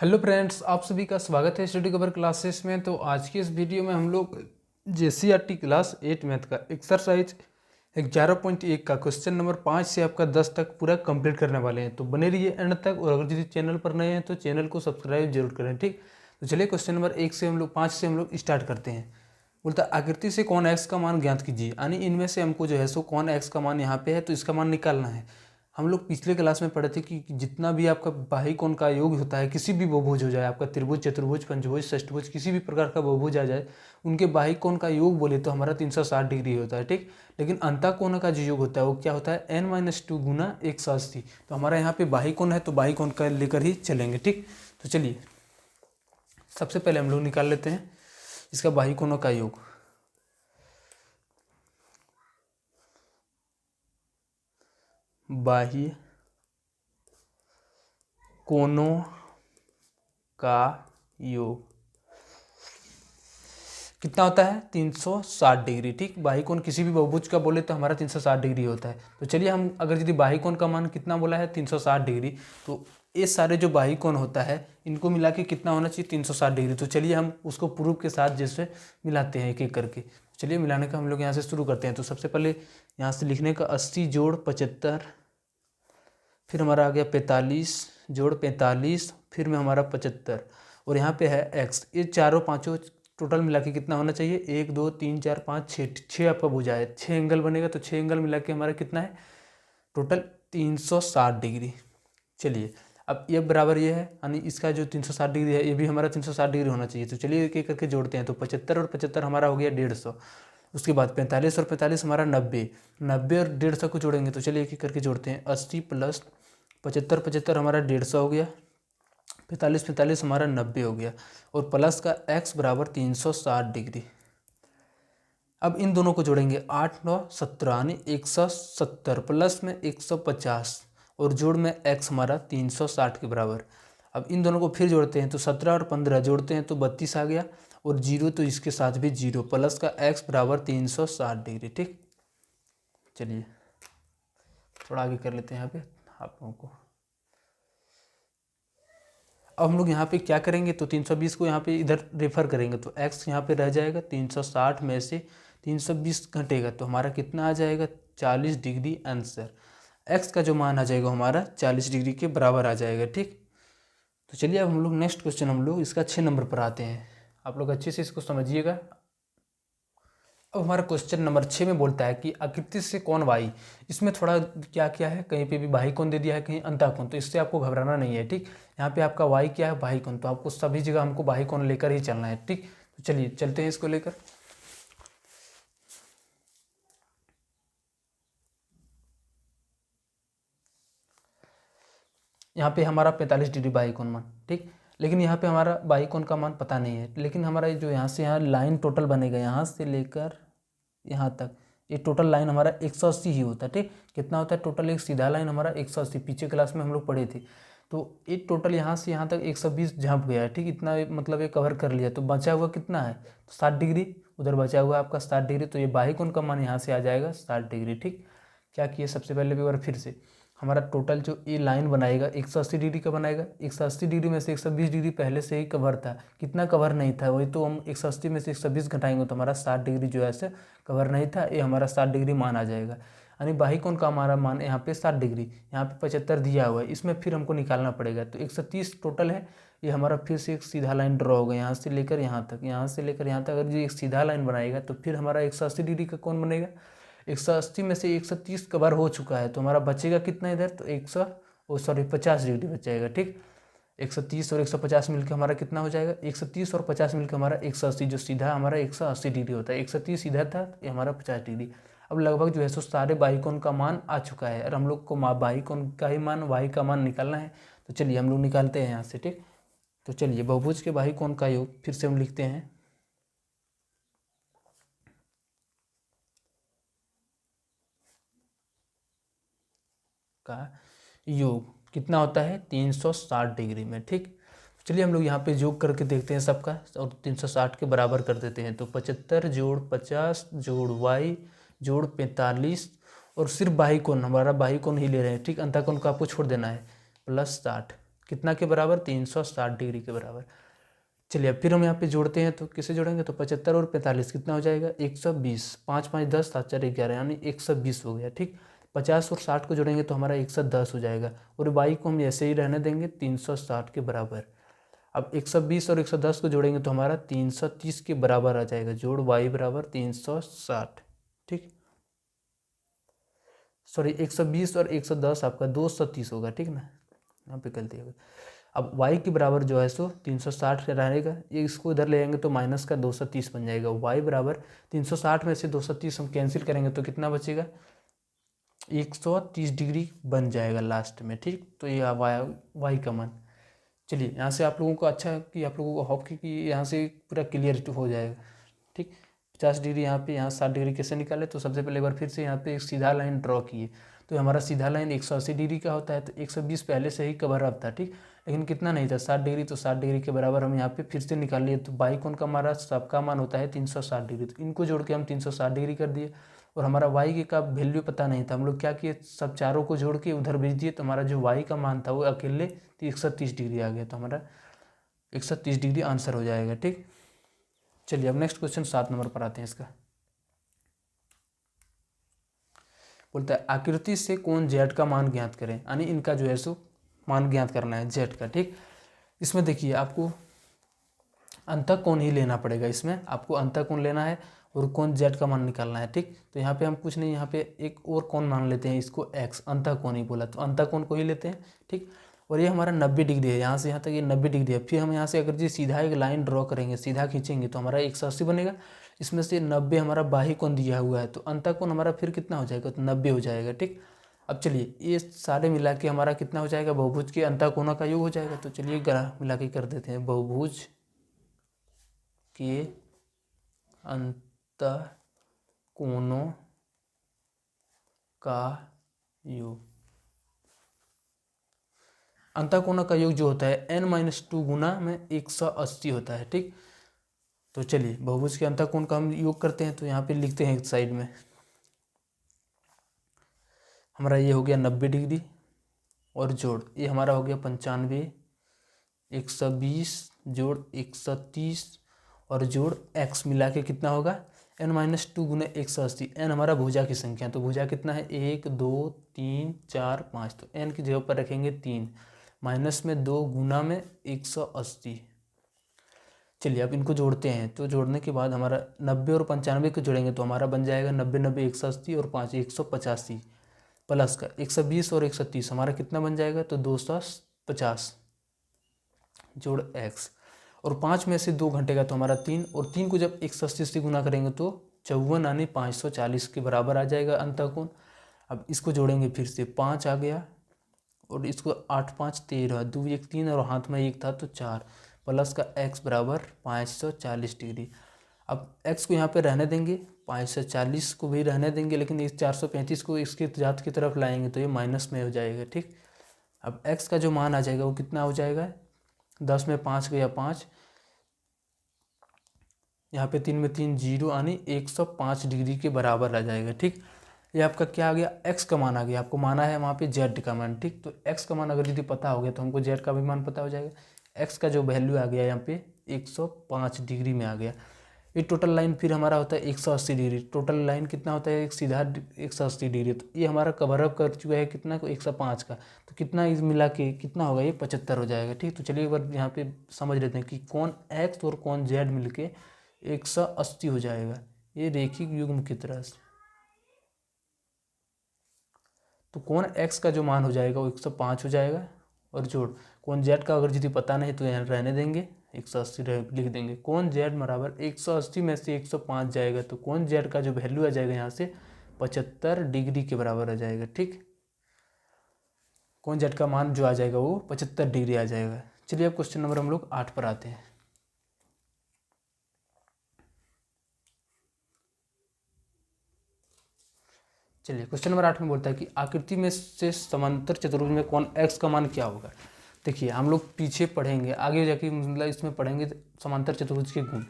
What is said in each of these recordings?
Hello friends, आप सभी का स्वागत है स्टडी कवर क्लासेस में। तो आज की इस वीडियो में हम लोग JCRT क्लास 8 मैथ का एक्सरसाइज 11.1 का क्वेश्चन नंबर 5 से आपका 10 तक पूरा कंप्लीट करने वाले हैं। तो बने रहिए एंड तक, और अगर यदि चैनल पर नए हैं तो चैनल को सब्सक्राइब जरूर करें। ठीक, तो चलिए क्वेश्चन नंबर 1 से हम लोग 5 से हम लोग स्टार्ट करते हैं। बोलता आकृति से कौन एक्स का मान ज्ञात कीजिए, यानी इनमें से हमको जो है सो कौन एक्स का मान यहाँ पे है तो इसका मान निकालना है। हम लोग पिछले क्लास में पढ़े थे कि जितना भी आपका बाही कोण का योग होता है, किसी भी बहुभुज हो जाए, आपका त्रिभुज, चतुर्भुज, पंचभुज, षष्ठभुज, किसी भी प्रकार का बहुभुज आ जाए, उनके बाही कोण का योग बोले तो हमारा 360 डिग्री होता है। ठीक, लेकिन अंतः कोण का जो योग होता है वो क्या होता है, n-2 गुना 180। तो हमारा यहाँ पे बाही कोण है तो बाही कोण का लेकर ही चलेंगे। ठीक, तो चलिए सबसे पहले हम लोग निकाल लेते हैं इसका बाही कोणों का योग। बाह्य कोणों का योग कितना होता है, 360 डिग्री। ठीक, बाही कोण किसी भी बहुभुज का बोले तो हमारा 360 डिग्री होता है। तो चलिए हम अगर यदि बाही कोण का मान कितना बोला है 360 डिग्री, तो ये सारे जो बाही कोण होता है इनको मिला के कितना होना चाहिए, 360 डिग्री। तो चलिए हम उसको प्रूफ के साथ जैसे मिलाते हैं एक एक करके। चलिए मिलाने का हम लोग यहाँ से शुरू करते हैं। तो सबसे पहले यहाँ से लिखने का 80 जोड़ 75, फिर हमारा आ गया 45 जोड़ 45, फिर में हमारा 75, और यहाँ पे है x। ये चारों पांचों टोटल मिला के कितना होना चाहिए, 1 2 3 4 5 6 आपका भुजा है, 6 एंगल बनेगा। तो 6 एंगल मिला के हमारा कितना है, टोटल 360 डिग्री। चलिए अब ये बराबर ये है, यानी इसका जो 360 डिग्री है ये भी हमारा 360 डिग्री होना चाहिए। तो चलिए एक एक करके जोड़ते हैं। तो 75 और 75 हमारा हो गया 150। उसके बाद 45 और 45 हमारा 90, 90 और 150 को जोड़ेंगे। तो चलिए एक एक करके जोड़ते हैं। 80 प्लस 75, 75 हमारा 150 हो गया, 45 45 हमारा 90 हो गया, और प्लस का x बराबर 360 डिग्री। अब इन दोनों को जोड़ेंगे, 8 9 17 यानी 170 प्लस में 150, और जोड़ में x हमारा 360 के बराबर। अब इन दोनों को फिर जोड़ते हैं तो 17 और 15 जोड़ते हैं तो 32 आ गया, और जीरो तो इसके साथ भी जीरो, प्लस का x बराबर 360 डिग्री। ठीक, चलिए थोड़ा आगे कर लेते हैं यहाँ पे आप लोगों को। अब हम लोग यहाँ पे क्या करेंगे, तो 320 को यहाँ पे इधर रेफर करेंगे तो x यहाँ पे रह जाएगा, 360 में से 320 घटेगा तो हमारा कितना आ जाएगा, 40 डिग्री आंसर। x का जो मान आ जाएगा हमारा 40 डिग्री के बराबर आ जाएगा। ठीक, तो चलिए अब हम लोग नेक्स्ट क्वेश्चन हम लोग इसका 6 नंबर पर आते हैं। आप लोग अच्छे से इसको समझिएगा। अब हमारा क्वेश्चन नंबर 6 में बोलता है कि आकृति से कौन वाई। इसमें थोड़ा क्या क्या है, कहीं पे भी बाही कोण दे दिया है, कहीं अंतः कोण, तो इससे आपको घबराना नहीं है। ठीक, यहाँ पे आपका वाई क्या है, बाही कोण, तो आपको सभी जगह हमको बाही कोण लेकर ही चलना है। ठीक, तो चलिए चलते हैं इसको लेकर। यहाँ पे हमारा 45 डिग्री बाही कोण मान। ठीक, लेकिन यहाँ पे हमारा बाही कोण का मान पता नहीं है, लेकिन हमारा जो यहाँ से यहाँ लाइन टोटल बनेगा, यहाँ से लेकर यहाँ तक ये टोटल लाइन हमारा 180 ही होता है। ठीक, कितना होता है टोटल, एक सीधा लाइन हमारा 180, पीछे क्लास में हम लोग पढ़े थे। तो ये टोटल यहाँ से यहाँ तक 120 झाँप गया है। ठीक, इतना मतलब ये कवर कर लिया, तो बचा हुआ कितना है, तो 60 डिग्री उधर बचा हुआ आपका 60 डिग्री। तो ये बाही कोण का मान यहाँ से आ जाएगा 60 डिग्री। ठीक, क्या किए, सबसे पहले भी और फिर से हमारा टोटल जो ये लाइन बनाएगा 180 डिग्री का बनाएगा। 180 डिग्री में से 120 डिग्री पहले से ही कवर था, कितना कवर नहीं था, वही तो हम 180 में से 120 घटाएंगे तो हमारा 60 डिग्री जो है ऐसे कवर नहीं था, ये हमारा 60 डिग्री मान आ जाएगा। यानी बाही कोण का हमारा मान यहाँ पे 60 डिग्री, यहाँ पे 75 दिया हुआ है, इसमें फिर हमको निकालना पड़ेगा। तो 130 टोटल है, ये हमारा फिर से एक सीधा लाइन ड्रॉ होगा, यहाँ से लेकर यहाँ तक, यहाँ से लेकर यहाँ तक। अगर ये एक सीधा लाइन बनाएगा तो फिर हमारा 180 डिग्री का कोण बनेगा। 180 में से 130 कवर हो चुका है, तो हमारा बचेगा कितना इधर, तो 50 डिग्री बच जाएगा। ठीक, 130 और 150 मिलकर हमारा कितना हो जाएगा, 130 और 50 मिलकर हमारा 180, जो सीधा हमारा 180 डिग्री होता है। 130 इधर था, ये हमारा 50 डिग्री। अब लगभग जो है सो सारे बाही कोण का मान आ चुका है, और हम लोग को बाही कोण का ही मान, वाही का मान निकालना है। तो चलिए हम लोग निकालते हैं यहाँ से। ठीक, तो चलिए बहुभुज के बाही कोण का योग फिर से हम लिखते हैं का योग कितना होता है, 360 डिग्री में। ठीक, चलिए हम लोग यहाँ पे योग करके देखते हैं सबका, और 360 के बराबर कर देते हैं। तो 75 जोड़ 50 जोड़ y जोड़ 45, और सिर्फ बाही कोण, हमारा बाही कोण ही ले रहे हैं। ठीक, अंतः कोण को आपको छोड़ देना है, प्लस 60 कितना के बराबर, 360 डिग्री के बराबर। चलिए अब फिर हम यहाँ पे जोड़ते हैं, तो किसे जोड़ेंगे, तो 75 और 45 कितना हो जाएगा, 120, 5 5 10, 7 4 11 यानी 120 हो गया। ठीक, 50 और 60 को जोड़ेंगे तो हमारा 110 हो जाएगा, और वाई को हम ऐसे ही रहने देंगे 360 के बराबर। अब 120 और 110 को जोड़ेंगे तो हमारा 330 के बराबर आ जाएगा, जोड़ वाई बराबर 360। ठीक, सॉरी 120 और 110 आपका 230 होगा, ठीक ना, यहाँ पे गलती हो गई। अब y के बराबर जो है सो 360 रहेगा, ये इसको इधर ले आएंगे तो माइनस का 230 बन जाएगा। y बराबर 360 में से 230 हम कैंसिल करेंगे तो कितना बचेगा, 130 डिग्री बन जाएगा लास्ट में। ठीक, तो ये y का मान। चलिए यहाँ से आप लोगों को अच्छा कि आप लोगों को होप कि यहाँ से पूरा क्लियर हो जाएगा। ठीक, 50 डिग्री यहाँ पे, यहाँ 60 डिग्री कैसे निकाले, तो सबसे पहले एक बार फिर से यहाँ पे एक सीधा लाइन ड्रॉ किए, तो हमारा सीधा लाइन 180 डिग्री का होता है, तो 120 पहले से ही कवर अप था। ठीक, लेकिन कितना नहीं था, 60 डिग्री, तो 60 डिग्री के बराबर हम यहाँ पे फिर से निकाल लिए, तो बाई कोण का हमारा सबका मान होता है 360 डिग्री, तो इनको जोड़ के हम 360 डिग्री कर दिए। और हमारा वाई के का वैल्यू पता नहीं था, हम लोग क्या किए, सब चारों को जोड़ के उधर भेज दिए, तो हमारा जो वाई का मान था वो अकेले 130 डिग्री आ गया, तो हमारा 130 डिग्री आंसर हो जाएगा। ठीक, चलिए अब नेक्स्ट क्वेश्चन 7 नंबर पर आते हैं। इसका बोलता है आकृति से कोण जेड का मान ज्ञात करें, यानी इनका जो है सो मान ज्ञात करना है जेड का। ठीक, इसमें देखिए आपको अंतःकोण ही लेना पड़ेगा, इसमें आपको अंतःकोण लेना है और कोण जेड का मान निकालना है। ठीक, तो यहाँ पे हम कुछ नहीं, यहाँ पे एक और कोण मान लेते हैं, इसको एक्स, अंतःकोण ही बोला, तो अंतःकोण को ही लेते हैं। ठीक, और ये हमारा 90 डिग्री है, यहाँ से यहाँ तक ये 90 डिग्री है। फिर हम यहाँ से अगर जी सीधा एक लाइन ड्रॉ करेंगे, सीधा खींचेंगे तो हमारा 180 बनेगा, इसमें से 90 हमारा बाही कोण दिया हुआ है, तो अंतःकोण हमारा फिर कितना हो जाएगा, तो 90 हो जाएगा। ठीक, अब चलिए ये सारे मिला के हमारा कितना हो जाएगा, बहुभुज के अंतःकोणों का योग हो जाएगा। तो चलिए मिला के कर देते हैं, बहुभुज के अंतःकोणों का योग। अंतःकोणों का योग जो होता है n-2 गुना में 180 होता है। ठीक, तो चलिए बहुभुज के अंतःकोण का हम योग करते हैं, तो यहाँ पे लिखते हैं एक साइड में, हमारा ये हो गया 90 डिग्री और जोड़ ये हमारा हो गया 95, 120 जोड़ 130 और जोड़ x मिला के कितना होगा n-2 गुना 180। n हमारा भुजा की संख्या, तो भुजा कितना है 1 2 3 4 5, तो n की जगह पर रखेंगे 3, माइनस में 2 गुना में 180। चलिए अब इनको जोड़ते हैं, तो जोड़ने के बाद हमारा 90 और 95 को जोड़ेंगे तो हमारा बन जाएगा 90 90 180 और 5 185 प्लस का 120 और 130 हमारा कितना बन जाएगा, तो 250 जोड़ x, और 5 में से 2 घंटे तो हमारा 3, और 3 को जब 180 से गुना करेंगे तो 54 यानी 540 के बराबर आ जाएगा अंतःकोण। अब इसको जोड़ेंगे फिर से, 5 आ गया और इसको 8 5 13, 2 1 3 और हाथ में 1 था तो 4, प्लस का x बराबर 540 डिग्री। अब x को यहाँ पे रहने देंगे, 540 को भी रहने देंगे, लेकिन इस 435 को इसके जात की तरफ लाएंगे तो ये माइनस में हो जाएगा। ठीक, अब x का जो मान आ जाएगा वो कितना हो जाएगा, 10 में 5 गया 5, यहाँ पे 3 में 3 0 यानी 105 डिग्री के बराबर आ जाएगा। ठीक, ये आपका क्या आ गया, x का मान आ गया, आपको माना है वहाँ पे z का मान। ठीक, तो x का मान अगर यदि पता हो गया तो हमको z का भी मान पता हो जाएगा। x का जो वैल्यू आ गया यहाँ पे 105 डिग्री में आ गया। ये टोटल लाइन फिर हमारा होता है 180 डिग्री, टोटल लाइन कितना होता है एक सीधा 180 डिग्री, तो ये हमारा कवर अप कर चुका है कितना को 105 का, तो कितना इस मिला के कितना होगा, ये 75 हो जाएगा। ठीक, तो चलिए एक बार यहाँ पे समझ लेते हैं कि कौन x और कौन z मिल के 180 हो जाएगा, ये रेखिक युग्म की तरह से। तो कौन x का जो मान हो जाएगा वो 105 हो जाएगा, और जोड़ कौन z का अगर यदि पता नहीं तो यहाँ रहने देंगे 180 लिख देंगे। कौन z बराबर 180 में से 105 जाएगा, तो कौन z का जो वैल्यू आ जाएगा यहाँ से 75 डिग्री के बराबर आ जाएगा। ठीक, कौन z का मान जो आ जाएगा वो 75 डिग्री आ जाएगा। चलिए अब क्वेश्चन नंबर हम लोग 8 पर आते हैं। चलिए क्वेश्चन नंबर 8 में बोलता है कि आकृति में से समांतर चतुर्भुज में कौन x का मान क्या होगा। देखिए हम लोग पीछे पढ़ेंगे, आगे जाके मतलब इसमें पढ़ेंगे समांतर चतुर्भुज के गुण।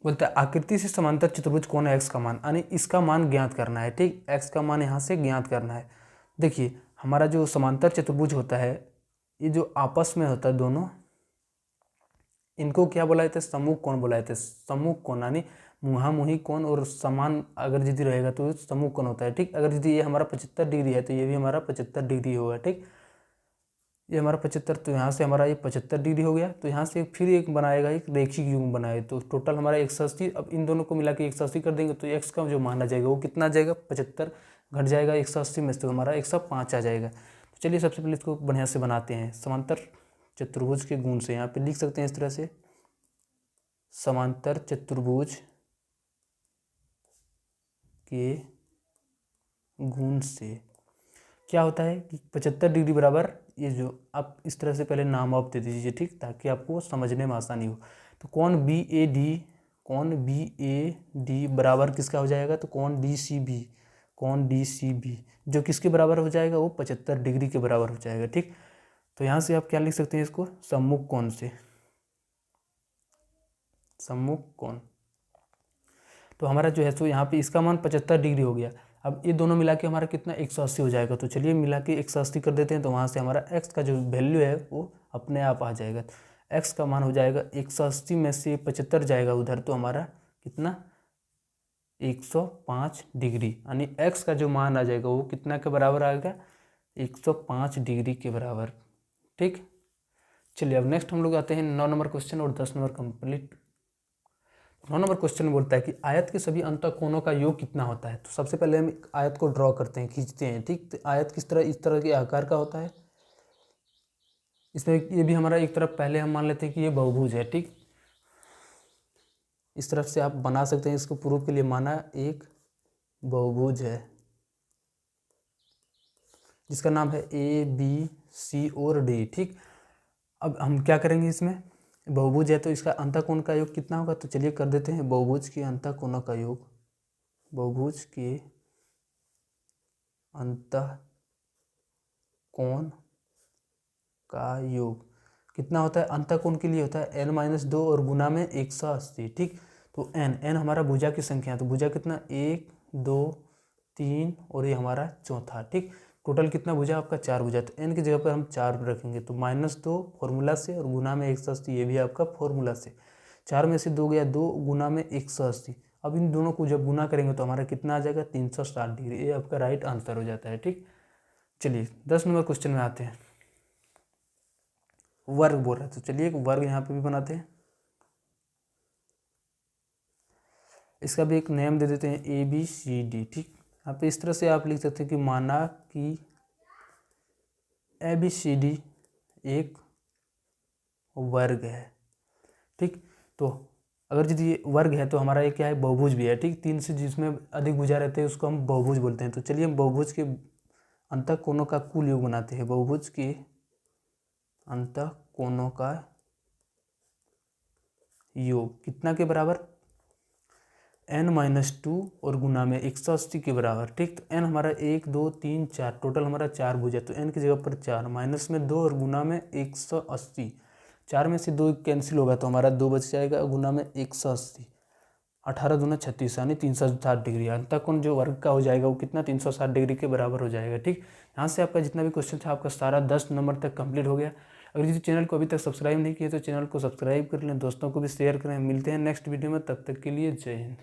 बोलता है आकृति से समांतर चतुर्भुज कौन है x का मान, यानी इसका मान ज्ञात करना है। ठीक, x का मान यहाँ से ज्ञात करना है। देखिए हमारा जो समांतर चतुर्भुज होता है, ये जो आपस में होता है दोनों, इनको क्या बोला जाता है? सम्मुख कोण बोला जाता है। सम्मुख कोण यानी मुहामुही कोण और समान अगर यदि रहेगा तो सम्मुख कोण होता है। ठीक, अगर यदि ये हमारा 75 डिग्री है तो ये भी हमारा 75 डिग्री होगा। ठीक, ये हमारा 75, तो यहाँ से हमारा ये 75 डिग्री हो गया। तो यहाँ से फिर एक बनाएगा, एक रेखिक युग्म बनाएगा, तो टोटल हमारा 180। अब इन दोनों को मिला के 180 कर देंगे तो एक्स का जो मान आ जाएगा वो कितना आ जाएगा? 75 घट जाएगा 180 में से, तो हमारा 105 आ जाएगा। तो चलिए सबसे पहले इसको बढ़िया से बनाते हैं। समांतर चतुर्भुज के गुण से यहाँ पे लिख सकते हैं इस तरह से, समांतर चतुर्भुज के गुण से क्या होता है कि 75 डिग्री बराबर, ये जो आप इस तरह से पहले नाम आप दे दीजिए। ठीक, ताकि आपको समझने में आसानी हो। तो कौन बी ए डी बराबर किसका हो जाएगा? तो कौन डी सी बी जो किसके बराबर हो जाएगा? वो 75 डिग्री के बराबर हो जाएगा। ठीक, तो यहाँ से आप क्या लिख सकते हैं इसको? सम्मुख कोण से, सम्मुख कोण। तो हमारा जो है सो यहाँ पे इसका मान 75 डिग्री हो गया। अब ये दोनों मिला के हमारा कितना? 180 हो जाएगा। तो चलिए मिला के 180 कर देते हैं। तो वहाँ से हमारा x का जो वैल्यू है वो अपने आप आ जाएगा। x का मान हो जाएगा 180 में से 75 जाएगा उधर, तो हमारा कितना? 105 डिग्री, यानी x का जो मान आ जाएगा वो कितना के बराबर आएगा? 105 डिग्री के बराबर। ठीक, चलिए अब नेक्स्ट हम लोग आते हैं 9 नंबर क्वेश्चन और 10 नंबर कंप्लीट। 9 नंबर क्वेश्चन बोलता है कि आयत के सभी अंतःकोणों का योग कितना होता है। तो सबसे पहले हम एक आयत को ड्रॉ करते हैं, खींचते हैं। ठीक, तो आयत किस तरह, इस तरह के आकार का होता है। इसमें ये भी हमारा एक तरफ, पहले हम मान लेते हैं कि ये बहुभुज है। ठीक, इस तरफ से आप बना सकते हैं इसको प्रूफ के लिए, माना एक बहुभुज है जिसका नाम है ए बी सी और डी। ठीक, अब हम क्या करेंगे, इसमें बहुभुज है तो इसका अंतःकोण का योग कितना होगा? तो चलिए कर देते हैं। बहुभुज के अंतःकोणों का योग, बहुभुज के अंतःकोण का योग कितना होता है? अंतःकोण के लिए होता है n-2 और गुना में 180। ठीक, तो n हमारा भुजा की संख्या है, तो भुजा कितना? 1 2 3 और ये हमारा चौथा। ठीक, टोटल कितना भुजा आपका? 4 भुजा। तो n की जगह पर हम 4 रखेंगे, तो -2 फॉर्मूला से और गुना में 180, ये भी आपका फॉर्मूला से। 4 में से 2 गया 2, गुना में 180। अब इन दोनों को जब गुना करेंगे तो हमारा कितना आ जाएगा? 360 डिग्री। ये आपका राइट आंसर हो जाता है। ठीक, चलिए 10 नंबर क्वेश्चन में आते हैं। वर्ग बोल रहा है, तो चलिए एक वर्ग यहाँ पे भी बनाते हैं। इसका भी एक नेम दे देते हैं ABCD। ठीक, यहाँ पे इस तरह से आप लिख सकते हैं कि माना कि ABCD एक वर्ग है। ठीक, तो अगर यदि ये वर्ग है तो हमारा ये क्या है? बहुभुज भी है। ठीक, 3 से जिसमें अधिक भुजा रहते हैं उसको हम बहुभुज बोलते हैं। तो चलिए हम बहुभुज के अंतःकोणों का कुल योग बनाते हैं। बहुभुज के अंतःकोणों का योग कितना के बराबर? n-2 और गुना में 180 के बराबर। ठीक, तो n हमारा 1 2 3 4, टोटल हमारा 4 भुजा, तो n की जगह पर 4, माइनस में 2 और गुना में 180। 4 में से 2 कैंसिल होगा तो हमारा 2 बच जाएगा, गुना में 180, 18 दूना 36, यानी 360 डिग्री। अंतःकोण जो वर्ग का हो जाएगा वो कितना? 360 डिग्री के बराबर हो जाएगा। ठीक, यहाँ से आपका जितना भी क्वेश्चन था आपका सारा 10 नंबर तक कंप्लीट हो गया। अगर यदि चैनल को अभी तक सब्सक्राइब नहीं किया तो चैनल को सब्सक्राइब कर लें, दोस्तों को भी शेयर करें। मिलते हैं नेक्स्ट वीडियो में, तब तक के लिए जय हिंद।